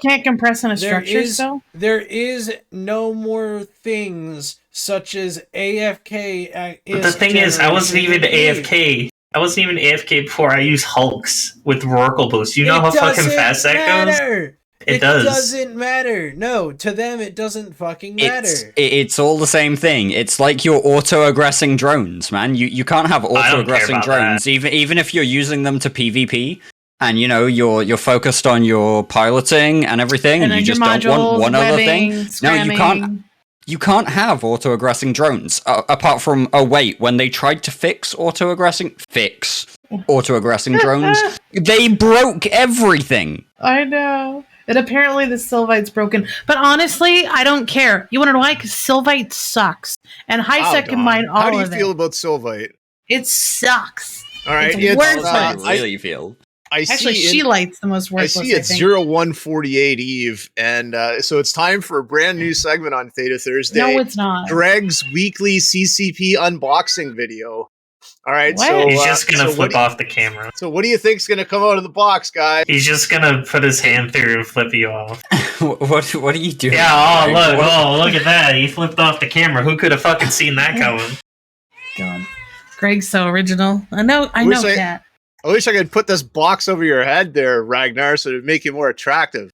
can't compress in a structure, so? There is no more things such as AFK. But the thing is, I wasn't even AFK. I wasn't even AFK before. I use Hulks with Rorqual Boost. You know how fucking fast that goes? It does. It doesn't matter. No, to them it doesn't fucking matter. It's all the same thing. It's like your auto-aggressing drones, man. You can't have auto-aggressing drones, even if you're using them to PvP, and you know you're focused on your piloting and everything, and you just don't want one other thing. No, you can't. You can't have auto-aggressing drones, apart from, when they tried to fix auto-aggressing drones, they broke everything. I know. And apparently the Sylvite's broken. But honestly, I don't care. You want to know why? Because Sylvite sucks. And Highsec can mine all of it. How do you feel about Sylvite? It sucks. All right. It's worthless. How do you really feel? Actually, she lights the most worthless. I see it's 0148 Eve, and so it's time for a brand new segment on Theta Thursday. No, it's not. Greg's weekly CCP unboxing video. All right, what? so he's just gonna flip off the camera. So what do you think's gonna come out of the box, guys? He's just gonna put his hand through and flip you off. What are you doing? Yeah, look at that. He flipped off the camera. Who could have fucking seen that coming? God, Greg's so original. I know that. I wish I could put this box over your head there, Ragnar, so it'd make you more attractive.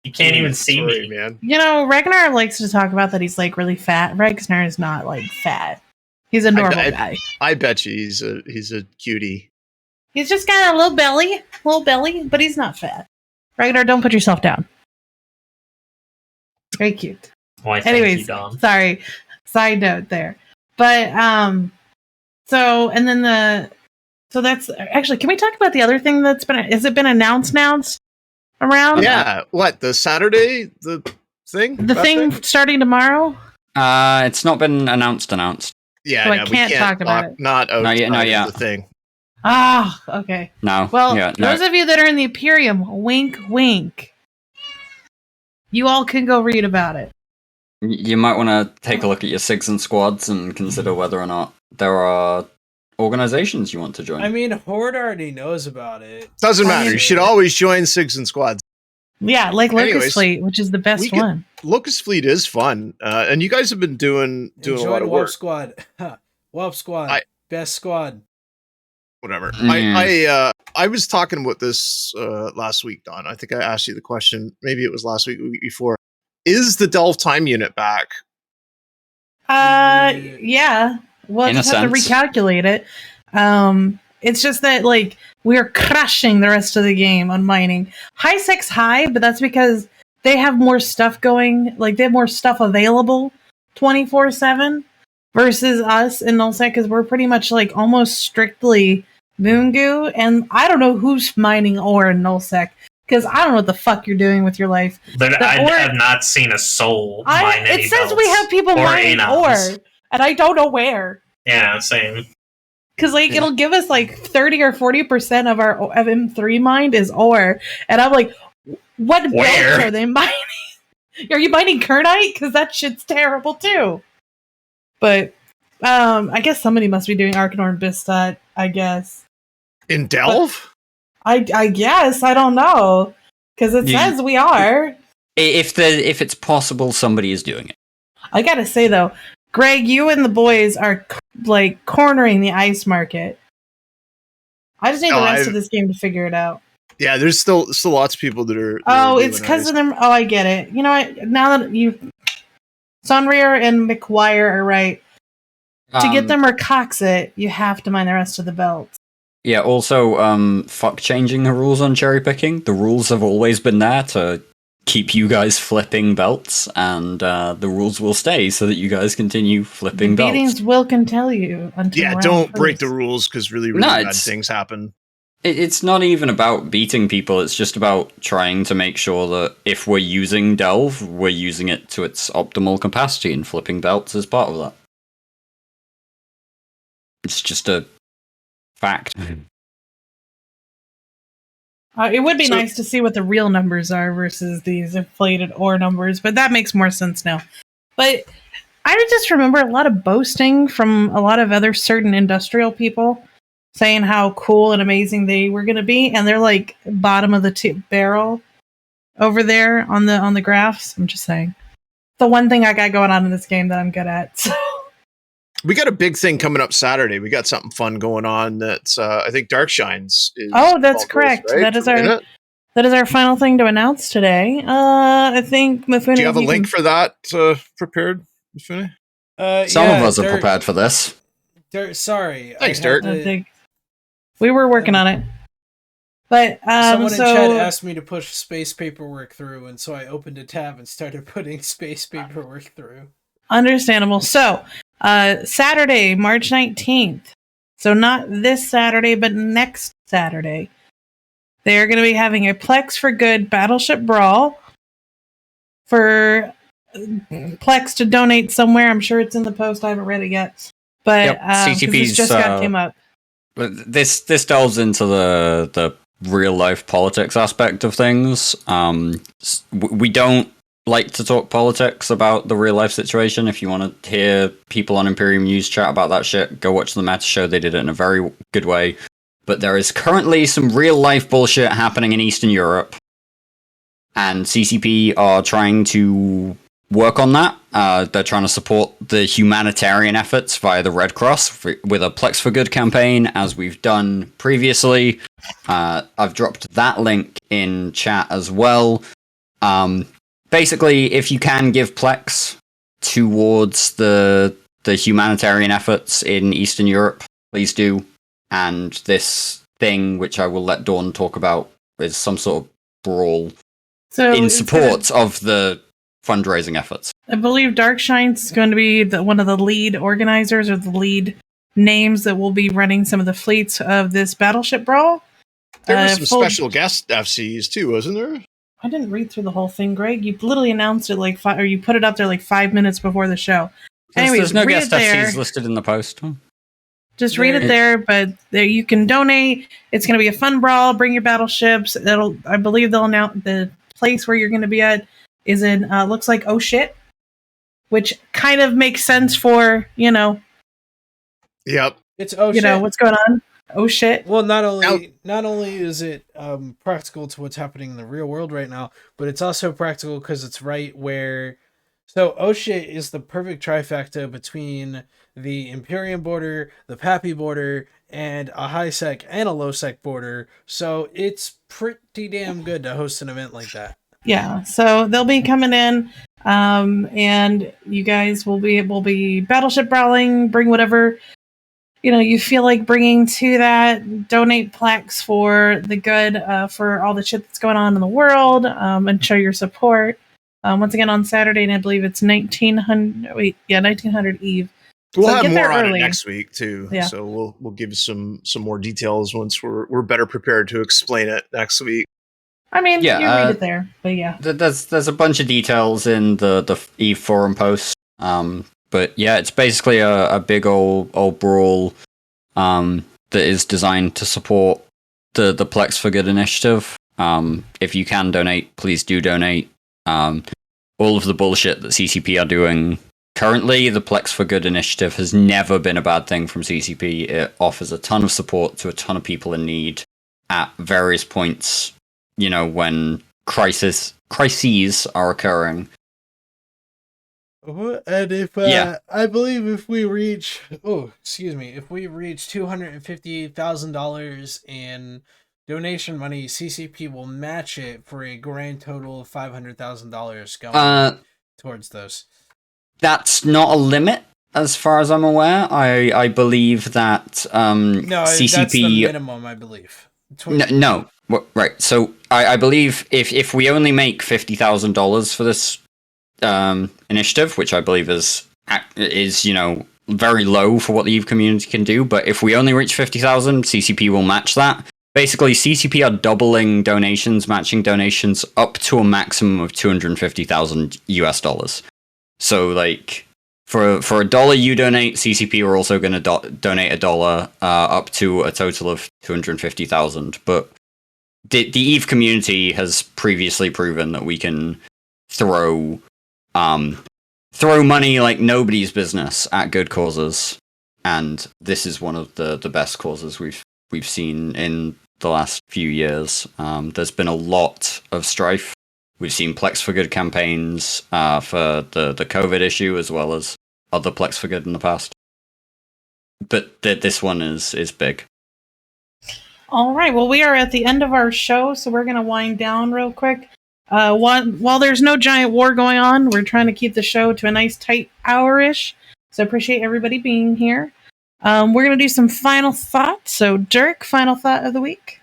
You can't even see me, man. You know, Ragnar likes to talk about that he's like really fat. Ragnar is not like fat. He's a normal guy. I bet you he's a cutie. He's just got a little belly, but he's not fat. Ragnar, don't put yourself down. Very cute. Anyways, sorry. Side note there. But so that's actually, can we talk about the other thing has it been announced around? Yeah. What, the Saturday the thing? The thing starting tomorrow? It's not been announced. Yeah, so I can't talk about it. Not yet. The thing. Ah, okay. No. Well, those of you that are in the Imperium, wink, wink. You all can go read about it. You might want to take a look at your SIGs and squads and consider whether or not there are organizations you want to join. I mean, Horde already knows about it. Doesn't matter. You should always join SIGs and squads. Yeah, like Locust Fleet, which is the best one. Locust Fleet is fun, and you guys have been doing a lot of work. Squad, Warp Squad, best squad. Whatever. I was talking about this last week, Don. I think I asked you the question. Maybe it was last week, the week before. Is the Delve time unit back? Yeah. We'll just have to recalculate it. It's just that, like, we're crushing the rest of the game on mining. Highsec's high, but that's because they have more stuff going. Like, they have more stuff available 24/7 versus us in Nullsec, because we're pretty much, like, almost strictly Moongoo. And I don't know who's mining ore in Nullsec, because I don't know what the fuck you're doing with your life. But I have not seen a soul mine any It says we have people mining ore, and I don't know where. Yeah, same. Because it'll give us like 30 or 40% of our M3 mined is ore, and I'm like, what belts are they mining? Are you mining Kernite? Because that shit's terrible too. But I guess somebody must be doing Arcanor and Bistat. I guess in Delve. I guess I don't know, because it says we are. If it's possible, somebody is doing it. I gotta say though, Greg, you and the boys are like cornering the ice market. I just need the rest of this game to figure it out. Yeah, there's still lots of people that are. It's because of them. Oh, I get it. You know what? Now that Sonrear and McGuire are right. To get them or cox it, you have to mine the rest of the belts. Yeah, also, fuck changing the rules on cherry picking. The rules have always been there to keep you guys flipping belts, and the rules will stay so that you guys continue flipping belts. Beatings will continue until don't break the rules, because really bad things happen. It's not even about beating people, it's just about trying to make sure that if we're using Delve, we're using it to its optimal capacity, and flipping belts is part of that. It's just a fact. It would be nice to see what the real numbers are versus these inflated ore numbers, but that makes more sense now. But I just remember a lot of boasting from a lot of other certain industrial people saying how cool and amazing they were going to be, and they're like bottom of the barrel over there on the graphs. I'm just saying. The one thing I got going on in this game that I'm good at. So. We got a big thing coming up Saturday. We got something fun going on. That's I think Dark Shines is. Oh, that's correct. Right? That is our final thing to announce today. I think Mifune. Do you have a link for that prepared, Mifune? Some of us are prepared for this. Sorry. Thanks, Dirk. We were working on it. But someone in chat asked me to push space paperwork through, and so I opened a tab and started putting space paperwork through. Understandable. So, Saturday, March 19th. So not this Saturday, but next Saturday. They're going to be having a Plex for Good Battleship Brawl for Plex to donate somewhere. I'm sure it's in the post. I haven't read it yet. But CCP's just came up. This delves into the real life politics aspect of things. We don't like to talk politics about the real life situation. If you want to hear people on Imperium News chat about that shit, go watch the Meta Show. They did it in a very good way. But there is currently some real life bullshit happening in Eastern Europe, and CCP are trying to work on that. They're trying to support the humanitarian efforts via the Red Cross with a Plex for Good campaign, as we've done previously. I've dropped that link in chat as well. Basically, if you can give Plex towards the humanitarian efforts in Eastern Europe, please do. And this thing, which I will let Dawn talk about, is some sort of brawl in support of the fundraising efforts. I believe Darkshine's going to be one of the lead organizers or the lead names that will be running some of the fleets of this battleship brawl. There were some special guest FCs too, wasn't there? I didn't read through the whole thing, Greg. You literally announced it or you put it up there like 5 minutes before the show. Anyways, there's no guest FCs listed in the post. Just read it there, but there you can donate. It's going to be a fun brawl. Bring your battleships. I believe they'll announce the place where you're going to be at is in looks like oh shit, which kind of makes sense for Yep. It's oh shit. What's going on. Oh shit. Well, not only is it practical to what's happening in the real world right now, but it's also practical because it's right where. So oh shit is the perfect trifecta between the Imperium border, the Pappy border, and a high sec and a low sec border. So it's pretty damn good to host an event like that. Yeah, so they'll be coming in, and you guys will be battleship brawling. Bring whatever you feel like bringing to that. Donate plaques for the good, for all the shit that's going on in the world, and show your support. Once again on Saturday, and I believe it's 1900 Eve. We'll have more on it next week too. Yeah. So we'll give some more details once we're better prepared to explain it next week. I mean, you read it there, but yeah. There's a bunch of details in the Eve forum post. But yeah, it's basically a big old brawl that is designed to support the Plex for Good initiative. If you can donate, please do donate. All of the bullshit that CCP are doing currently, the Plex for Good initiative has never been a bad thing from CCP. It offers a ton of support to a ton of people in need at various points, when crises are occurring. And if I believe if we reach $258,000 in donation money, CCP will match it for a grand total of $500,000 going towards those. That's not a limit, as far as I'm aware. I believe that CCP... that's the minimum, I believe. No. Right. So I believe if we only make $50,000 for this initiative, which I believe is very low for what the EVE community can do, but if we only reach 50,000, CCP will match that. Basically, CCP are doubling donations, matching donations up to a maximum of $250,000. So, like, for $1 you donate, CCP are also going to donate $1 up to a total of $250,000. But the EVE community has previously proven that we can throw money like nobody's business at good causes, and this is one of the best causes we've seen in the last few years. There's been a lot of strife. We've seen Plex for Good campaigns for the COVID issue, as well as other Plex for Good in the past. this one is big. All right. Well, we are at the end of our show, so we're going to wind down real quick. While there's no giant war going on, we're trying to keep the show to a nice tight hour-ish. So appreciate everybody being here. We're going to do some final thoughts. So, Dirk, final thought of the week?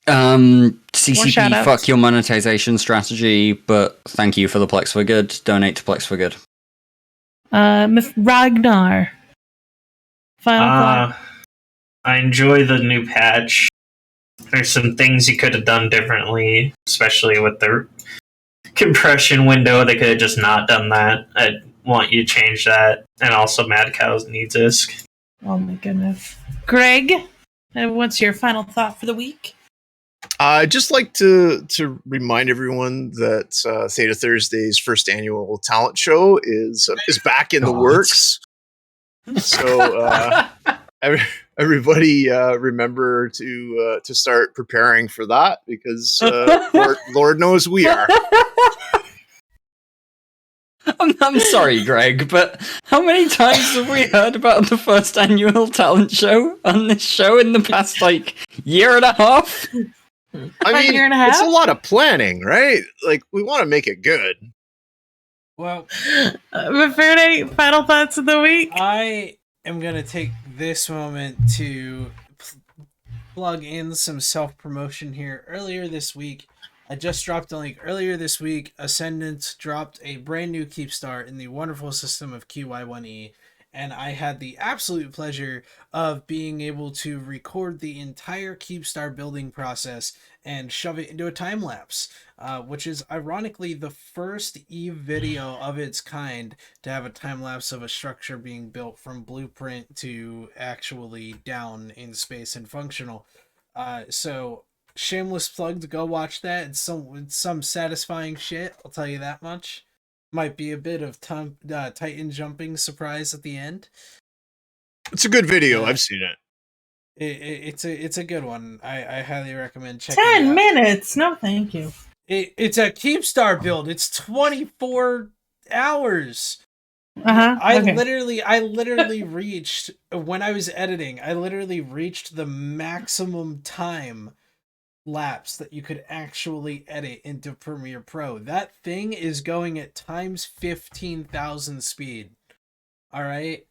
CCP, fuck your monetization strategy, but thank you for the Plex for Good. Donate to Plex for Good. Ragnar, final thought. I enjoy the new patch. There's some things you could have done differently, especially with the compression window. They could have just not done that. I want you to change that. And also Mad Cows needs ISK. Oh my goodness. Greg, what's your final thought for the week? I'd just like to remind everyone that Theta Thursday's first annual talent show is back in the works. So everybody remember to start preparing for that, because Lord knows we are. I'm sorry, Greg, but how many times have we heard about the first annual talent show on this show in the past, year and a half? I mean, year and a half? It's a lot of planning, right? We want to make it good. Well, Mifune, final thoughts of the week? I am going to take this moment to plug in some self-promotion here. Earlier this week, I just dropped a link. Earlier this week, Ascendant dropped a brand new Keepstar in the wonderful system of QY1E, and I had the absolute pleasure of being able to record the entire Keepstar building process and shove it into a time-lapse, which is ironically the first EVE video of its kind to have a time-lapse of a structure being built from blueprint to actually down in space and functional. So shameless plug to go watch that. It's some satisfying shit, I'll tell you that much. Might be a bit of Titan jumping surprise at the end. It's a good video. I've seen it. It's a good one. I highly recommend checking 10 it out. minutes. No, thank you. It's a Keepstar build. It's 24 hours. Uh-huh. I literally reached, when I was editing, I literally reached the maximum time lapse that you could actually edit into Premiere Pro. That thing is going at times 15,000 speed. All right.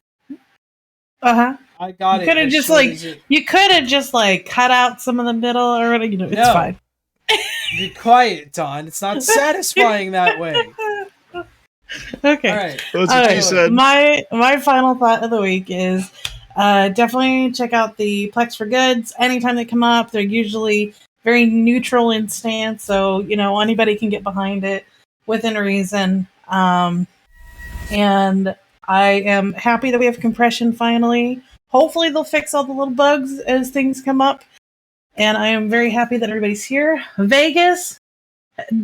Uh-huh. I got you it. You could have just cut out some of the middle or whatever. It's fine. Be quiet, Don. It's not satisfying that way. Okay. All right. That's what you said. My final thought of the week is definitely check out the Plex for Goods. Anytime they come up, they're usually very neutral in stance, so anybody can get behind it within reason. And I am happy that we have compression finally. Hopefully they'll fix all the little bugs as things come up. And I am very happy that everybody's here. Vegas,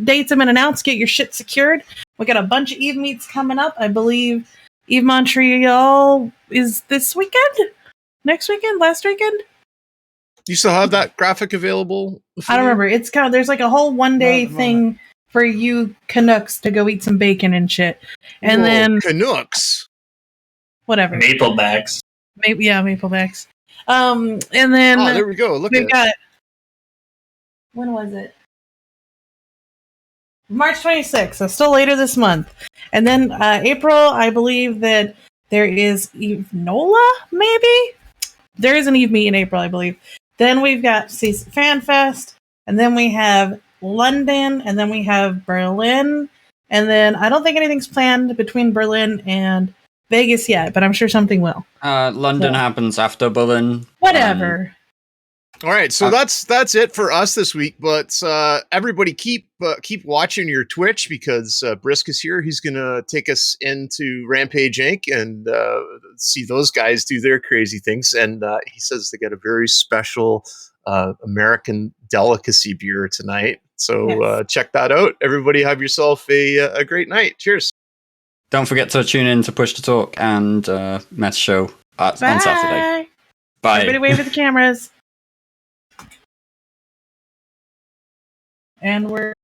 dates have been announced. Get your shit secured. We got a bunch of EVE meets coming up. I believe EVE Montreal is this weekend? Next weekend? Last weekend? You still have that graphic available? I don't remember. It's there's a whole one-day thing for you Canucks to go eat some bacon and shit. And then Canucks. Whatever. Maplebacks. Maplebacks. And then there we go. We've got when was it? March 26th, so still later this month. And then April, I believe that there is EVE NOLA, maybe? There is an EVE meet in April, I believe. Then we've got FanFest, and then we have London, and then we have Berlin, and then I don't think anything's planned between Berlin and Vegas yet, but I'm sure something will. London happens after Berlin. Whatever. All right, so that's it for us this week. But everybody, keep watching your Twitch, because Brisk is here. He's gonna take us into Rampage Inc. and see those guys do their crazy things. And he says they got a very special American delicacy beer tonight. So check that out. Everybody, have yourself a great night. Cheers. Don't forget to tune in to Push to Talk and Meta Show on Saturday. Bye. Everybody wave at the cameras. And we're